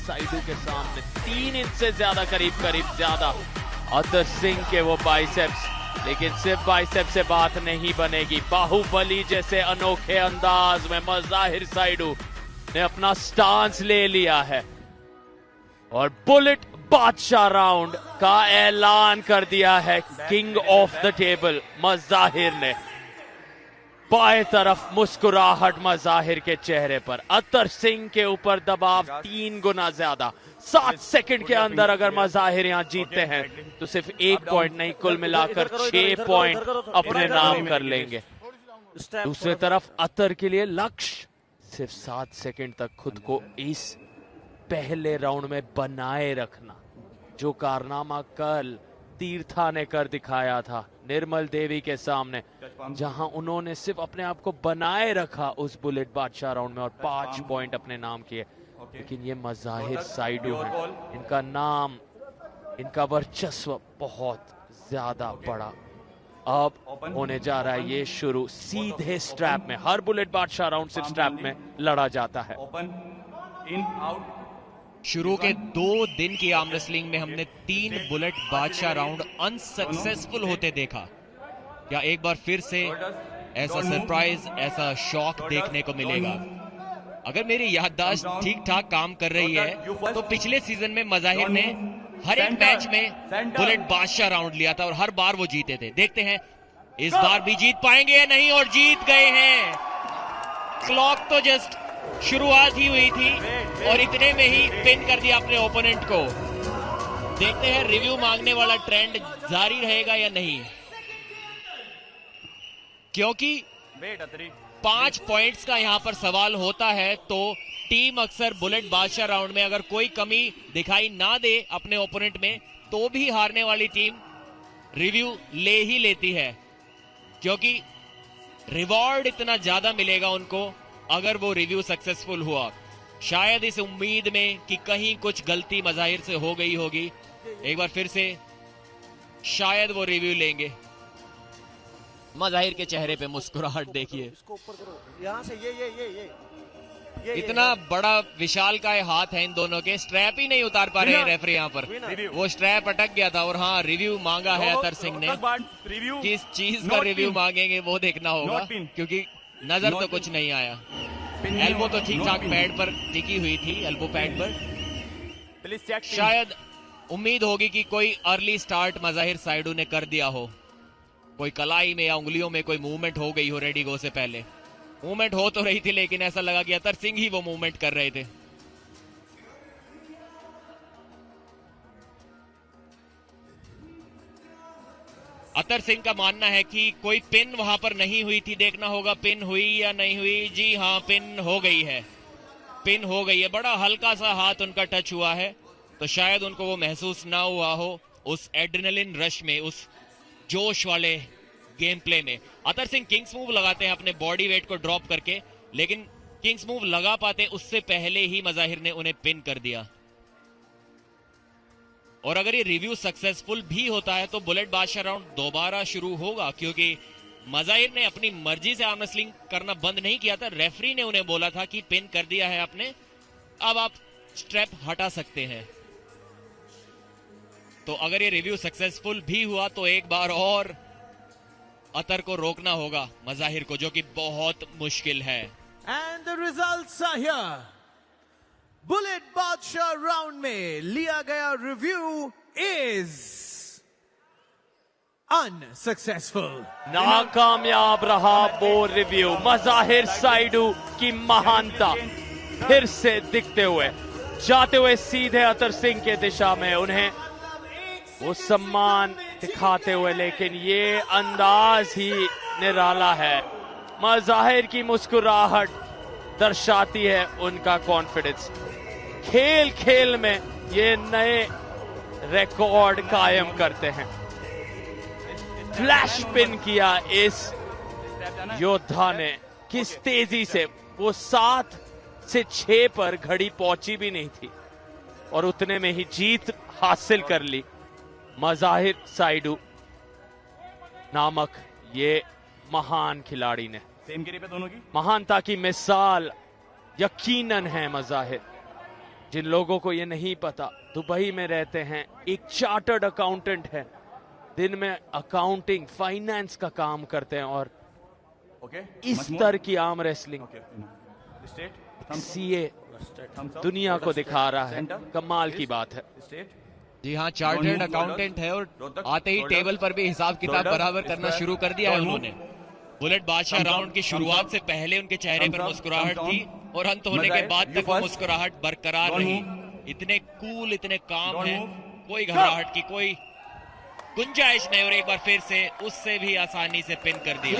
साइडू के सामने 3 इंच से ज्यादा करीब ज्यादा अतर सिंह के वो बाइसेप्स, लेकिन सिर्फ बाइसेप से बात नहीं बनेगी। बाहुबली जैसे अनोखे अंदाज में मज़ाहिर साइडू ने अपना स्टांस ले लिया है और बुलेट बादशाह राउंड का ऐलान कर दिया है king of the table Mazahir ने। बाएं तरफ मुस्कुराहट मज़ाहिर के चेहरे पर, अतर सिंह के ऊपर दबाव 3 गुना ज्यादा। 7 सेकंड के अंदर अगर मज़ाहिर यहां जीतते हैं तो सिर्फ 1 पॉइंट नहीं, कुल मिलाकर 6 पॉइंट अपने नाम कर लेंगे। दूसरी तरफ अतर के लिए लक्ष्य सिर्फ 7 सेकंड तक खुद को इस पहले राउंड में बनाए रखना, जो कारनामा कल तीर्था ने कर दिखाया था निर्मल देवी के सामने, जहां उन्होंने सिर्फ अपने आप को बनाए रखा उस बुलेट बादशाह राउंड में और 5 पॉइंट अपने नाम किए। लेकिन ये मज़ाहिर साइडू हैं, इनका नाम, इनका वर्चस्व बहुत ज्यादा बड़ा। अब होने जा रहा है ये शुरू सीधे स्ट्रैप में। हर बुलेट बादशाह राउंड सिर्फ स्ट्रैप में लड़ा जाता है। शुरू के 2 दिन की आर्म रेसलिंग में हमने 3 बुलेट बादशाह राउंड अनसक्सेसफुल होते देखा। क्या एक बार फिर से ऐसा सरप्राइज, ऐसा शॉक देखने को मिलेगा? अगर मेरी याददाश्त ठीक ठाक काम कर रही है तो पिछले सीजन में मज़ाहिर ने हर एक मैच में बुलेट बादशाह राउंड लिया था और हर बार वो जीते थे। देखते हैं इस बार भी जीत पाएंगे या नहीं, और जीत गए हैं। क्लॉक तो जस्ट शुरुआत ही हुई थी और इतने में ही पिन कर दिया अपने ओपोनेंट को। देखते हैं रिव्यू मांगने वाला ट्रेंड जारी रहेगा या नहीं, क्योंकि 5 पॉइंट्स का यहां पर सवाल होता है तो टीम अक्सर बुलेट बादशाह राउंड में अगर कोई कमी दिखाई ना दे अपने ओपोनेंट में तो भी हारने वाली टीम रिव्यू ले ही लेती है, क्योंकि रिवॉर्ड इतना ज्यादा मिलेगा उनको अगर वो रिव्यू सक्सेसफुल हुआ। शायद इस उम्मीद में कि कहीं कुछ गलती मज़ाहिर से हो गई होगी, एक बार फिर से शायद वो रिव्यू लेंगे। मज़ाहिर के चेहरे पे मुस्कुराहट देखिए। यहाँ से ये इतना बड़ा विशाल का हाथ है इन दोनों के, स्ट्रैप ही नहीं उतार पा रहे हैं रेफरी यहाँ पर। वो स्ट्रैप अटक गया था और हाँ, रिव्यू मांगा है अतर सिंह ने। किस चीज का रिव्यू मांगेंगे वो देखना होगा, क्योंकि नजर तो कुछ नहीं आया। एल्बो तो ठीक ठाक पैड पर टिकी हुई थी, एल्बो पैड पर। शायद उम्मीद होगी कि कोई अर्ली स्टार्ट मज़ाहिर साइडू ने कर दिया हो, कोई कलाई में या उंगलियों में कोई मूवमेंट हो गई हो रेडी गो से पहले। मूवमेंट हो तो रही थी लेकिन ऐसा लगा कि अतर सिंह ही वो मूवमेंट कर रहे थे। अतर सिंह का मानना है कि कोई पिन वहां पर नहीं हुई थी, देखना होगा पिन हुई या नहीं हुई। जी हाँ, पिन हो गई है, पिन हो गई है। बड़ा हल्का सा हाथ उनका टच हुआ है, तो शायद उनको वो महसूस ना हुआ हो उस एड्रेनलिन रश में, उस जोश वाले गेम प्ले में। अतर सिंह किंग्स मूव लगाते हैं अपने बॉडी वेट को ड्रॉप करके, लेकिन किंग्स मूव लगा पाते उससे पहले ही मज़ाहिर ने उन्हें पिन कर दिया। और अगर ये रिव्यू सक्सेसफुल भी होता है तो बुलेट बादशाह राउंड दोबारा शुरू होगा, क्योंकि मज़ाहिर ने अपनी मर्जी से आर्म रेसलिंग करना बंद नहीं किया था। रेफरी ने उन्हें बोला था कि पिन कर दिया है आपने, अब आप स्ट्रैप हटा सकते हैं। तो अगर ये रिव्यू सक्सेसफुल भी हुआ तो एक बार और अतर को रोकना होगा मज़ाहिर को, जो कि बहुत मुश्किल है। And the results are here. Bullet Badshah round में लिया गया रिव्यू इज अनसक्सेसफुल। नाकामयाब रहा वो रिव्यू। मज़ाहिर साइडू की महानता फिर से दिखते हुए, जाते हुए सीधे अतर सिंह के दिशा में, उन्हें वो सम्मान दिखाते हुए, लेकिन ये अंदाज ही निराला है। मज़ाहिर की मुस्कुराहट दर्शाती है उनका कॉन्फिडेंस। खेल खेल में ये नए रिकॉर्ड कायम करते हैं। फ्लैश पिन किया इस योद्धा ने, किस तेजी से, वो 7 से 6 पर घड़ी पहुंची भी नहीं थी और उतने में ही जीत हासिल कर ली मज़ाहिर साइडू नामक ये महान खिलाड़ी ने। महानता की मिसाल यकीनन है मज़ाहिर, जिन लोगों को ये नहीं पता, दुबई में रहते हैं, एक चार्टर्ड अकाउंटेंट है, दिन में अकाउंटिंग फाइनेंस का काम करते हैं और इस स्तर की आर्म रेसलिंग सीए दुनिया को दिखा रहा है। कमाल की बात है। जी हाँ, चार्टर्ड अकाउंटेंट है और आते ही टेबल पर भी हिसाब किताब बराबर करना शुरू कर दिया है उन्होंने। बुलेट बादशाह राउंड की शुरुआत से पहले उनके चेहरे पर मुस्कुराहट थी और अंत होने के बाद तक वो मुस्कुराहट बरकरार रही। इतने कूल, इतने काम है, कोई घबराहट की कोई गुंजाइश नहीं। और एक बार फिर से उससे भी आसानी से पिन कर दिया।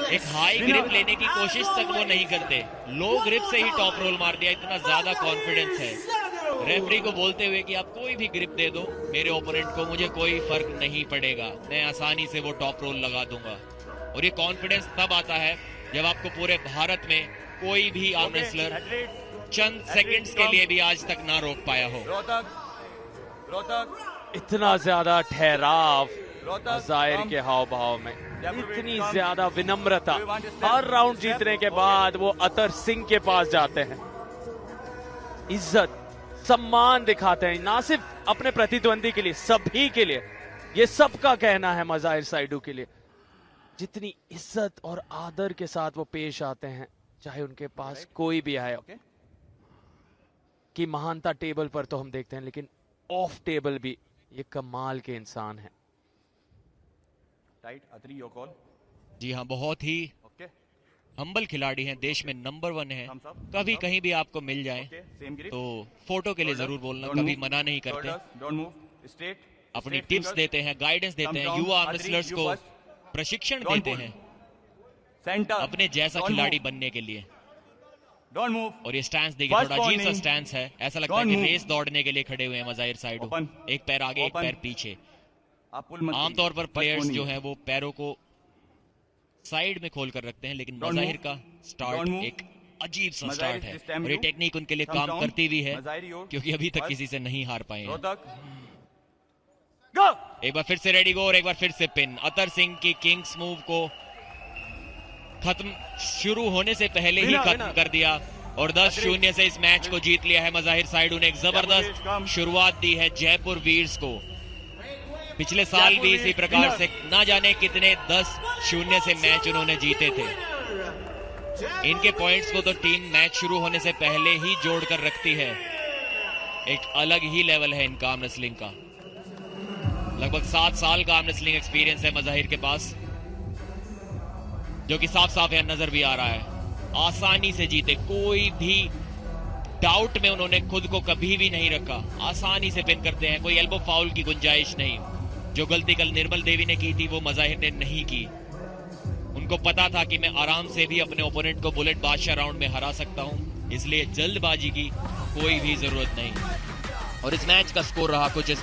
एक हाई ग्रिप लेने की कोशिश तक वो नहीं करते, लो ग्रिप से ही टॉप रोल मार दिया। इतना ज्यादा कॉन्फिडेंस है रेफरी को बोलते हुए कि आप कोई भी ग्रिप दे दो मेरे ओपोनेंट को, मुझे कोई फर्क नहीं पड़ेगा, मैं आसानी से वो टॉप रोल लगा दूंगा। और ये कॉन्फिडेंस तब आता है जब आपको पूरे भारत में कोई भी आर्म रेसलर चंद सेकंड्स के लिए भी आज तक ना रोक पाया हो। इतना ज्यादा ठहराव जाहिर के हाव भाव में, इतनी ज्यादा विनम्रता। हर राउंड जीतने के बाद वो अतर सिंह के पास जाते हैं, इज्जत सम्मान दिखाते हैं, ना सिर्फ अपने प्रतिद्वंदी के लिए, सभी के लिए। ये सबका कहना है मज़ाहिर साइडू के लिए। जितनी इज्जत और आदर के साथ वो पेश आते हैं, चाहे उनके पास कोई भी आए। कि महानता टेबल पर तो हम देखते हैं, लेकिन ऑफ टेबल भी ये कमाल के इंसान हैं। जी हाँ, बहुत ही हम्बल खिलाड़ी हैं, देश में नंबर 1 है। कभी कहीं भी आपको मिल जाए तो फोटो के लिए जरूर बोलना, कभी मना नहीं करते। अपनी टिप्स देते हैं, गाइडेंस देते हैं, युवा आर्म रेसलर्स को प्रशिक्षण देते हैं अपने जैसा खिलाड़ी बनने के लिए। और ये स्टैंस देखिए, थोड़ा अजीब सा स्टैंस है, ऐसा लगता है कि रेस दौड़ने के लिए खड़े हुए हैं मज़ाहिर साइडू। एक पैर आगे, एक पैर पीछे। आमतौर पर प्लेयर्स जो हैं वो पैरों को साइड में खोल कर रखते हैं, लेकिन मज़ाहिर का स्टार्ट एक अजीब सा स्टार्ट है और ये टेक्निक उनके लिए काम करती भी है, क्योंकि अभी तक किसी से नहीं हार पाए हैं। एक बार फिर से रेडी गो और एक बार फिर से पिन। अतर सिंह की किंग्स मूव को खत्म शुरू होने से पहले ही खत्म कर दिया और 10-0 से इस मैच को जीत लिया है मज़ाहिर साइडू ने। एक जबरदस्त शुरुआत दी है जयपुर वीर्स को। पिछले साल भी इसी प्रकार से ना जाने कितने 10-0 से मैच उन्होंने जीते थे। इनके पॉइंट्स को तो टीम मैच शुरू होने से पहले ही जोड़कर रखती है। एक अलग ही लेवल है इनका आर्म रेसलिंग का। लगभग 7 साल का आर्म रेसलिंग एक्सपीरियंस है मज़ाहिर के पास, जो कि साफ साफ यहां नजर भी आ रहा है। आसानी से जीते, कोई भी डाउट में उन्होंने खुद को कभी भी नहीं रखा। आसानी से पिन करते हैं, कोई एल्बो फाउल की गुंजाइश नहीं। जो गलती कल निर्मल देवी ने की थी वो मज़ाहिर ने नहीं की। उनको पता था कि मैं आराम से भी अपने ओपोनेंट को बुलेट बादशाह राउंड में हरा सकता हूं, इसलिए जल्दबाजी की कोई भी जरूरत नहीं। और इस मैच का स्कोर रहा कुछ इस